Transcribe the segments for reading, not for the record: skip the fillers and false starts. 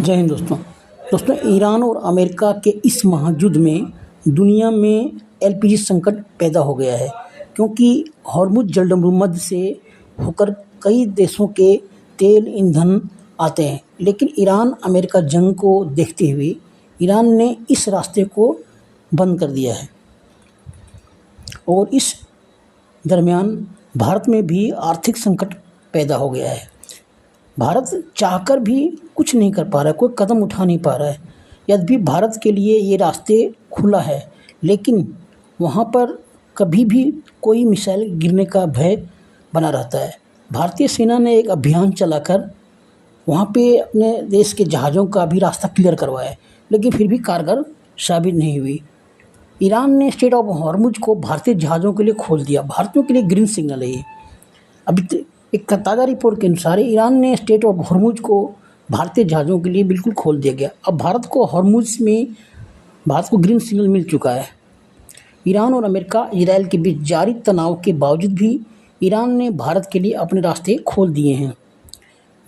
जय हिंद दोस्तों ईरान और अमेरिका के इस महायुद्ध में दुनिया में एलपीजी संकट पैदा हो गया है, क्योंकि हॉर्मुज़ जलसंधि से होकर कई देशों के तेल ईंधन आते हैं। लेकिन ईरान अमेरिका जंग को देखते हुए ईरान ने इस रास्ते को बंद कर दिया है और इस दरमियान भारत में भी आर्थिक संकट पैदा हो गया है। भारत चाहकर भी कुछ नहीं कर पा रहा है, कोई कदम उठा नहीं पा रहा है। यद्यपि भारत के लिए ये रास्ते खुला है, लेकिन वहाँ पर कभी भी कोई मिसाइल गिरने का भय बना रहता है। भारतीय सेना ने एक अभियान चलाकर वहाँ पे अपने देश के जहाज़ों का भी रास्ता क्लियर करवाया, लेकिन फिर भी कारगर साबित नहीं हुई। ईरान ने स्ट्रेट ऑफ हॉर्मुज़ को भारतीय जहाज़ों के लिए खोल दिया। भारतीयों के लिए ग्रीन सिग्नल है ये। अभी एक ताज़ा रिपोर्ट के अनुसार ईरान ने स्ट्रेट ऑफ हॉर्मुज़ को भारतीय जहाज़ों के लिए बिल्कुल खोल दिया गया। अब भारत को ग्रीन सिग्नल मिल चुका है। ईरान और अमेरिका इजराइल के बीच जारी तनाव के बावजूद भी ईरान ने भारत के लिए अपने रास्ते खोल दिए हैं।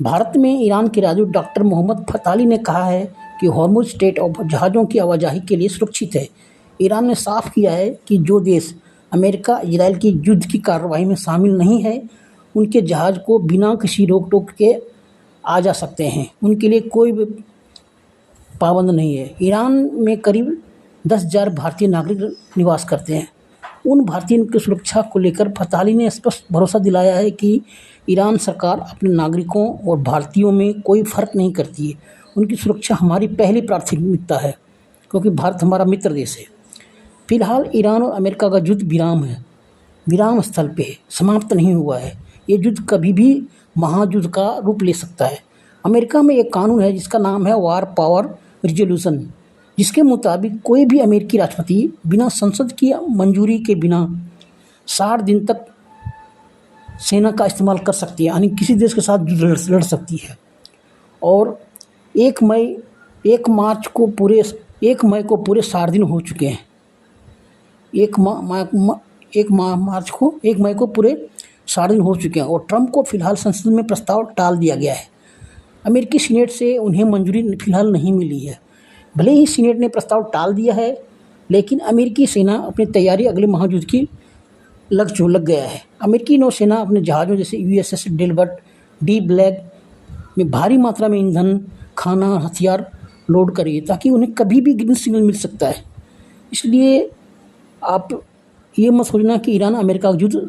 भारत में ईरान के राजदूत डॉक्टर मोहम्मद फताली ने कहा है कि हॉर्मुज़ स्ट्रेट ऑफ जहाज़ों की आवाजाही के लिए सुरक्षित है। ईरान ने साफ किया है कि जो देश अमेरिका इजराइल की युद्ध की कार्रवाई में शामिल नहीं है, उनके जहाज़ को बिना किसी रोक टोक के आ जा सकते हैं। उनके लिए कोई भी पाबंद नहीं है। ईरान में करीब 10,000 भारतीय नागरिक निवास करते हैं। उन भारतीयों की सुरक्षा को लेकर फताली ने स्पष्ट भरोसा दिलाया है कि ईरान सरकार अपने नागरिकों और भारतीयों में कोई फ़र्क नहीं करती है। उनकी सुरक्षा हमारी पहली प्राथमिकता है, क्योंकि भारत हमारा मित्र देश है। फिलहाल ईरान और अमेरिका का युद्ध विराम स्थल पे है, समाप्त नहीं हुआ है। ये युद्ध कभी भी महायुद्ध का रूप ले सकता है। अमेरिका में एक कानून है जिसका नाम है वार पावर रिजोल्यूशन, जिसके मुताबिक कोई भी अमेरिकी राष्ट्रपति बिना संसद की मंजूरी के बिना 60 दिन तक सेना का इस्तेमाल कर सकती है, यानी किसी देश के साथ युद्ध लड़ सकती है। और 1 मई को पूरे 60 दिन हो चुके हैं। 1 मई को पूरे 60 दिन हो चुके हैं और ट्रंप को फिलहाल संसद में प्रस्ताव टाल दिया गया है। अमेरिकी सीनेट से उन्हें मंजूरी फिलहाल नहीं मिली है। भले ही सीनेट ने प्रस्ताव टाल दिया है, लेकिन अमेरिकी सेना अपनी तैयारी अगले महायुद्ध की लग गया है। अमेरिकी नौसेना अपने जहाज़ों जैसे USS डेलबर्ट डी ब्लैक में भारी मात्रा में ईंधन, खाना, हथियार लोड करेगी, ताकि उन्हें कभी भी ग्रीन सिग्नल मिल सकता है। इसलिए आप ये मत सोचना कि ईरान अमेरिका का युद्ध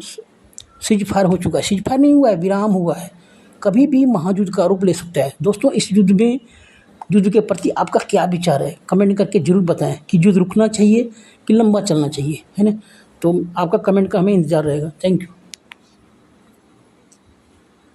सीज फायर हो चुका है। सीज फायर नहीं हुआ है, विराम हुआ है। कभी भी महायुद्ध का रूप ले सकता है। दोस्तों, इस युद्ध के प्रति आपका क्या विचार है? कमेंट करके ज़रूर बताएं कि युद्ध रुकना चाहिए कि लंबा चलना चाहिए, है ना? तो आपका कमेंट का हमें इंतज़ार रहेगा। Thank you.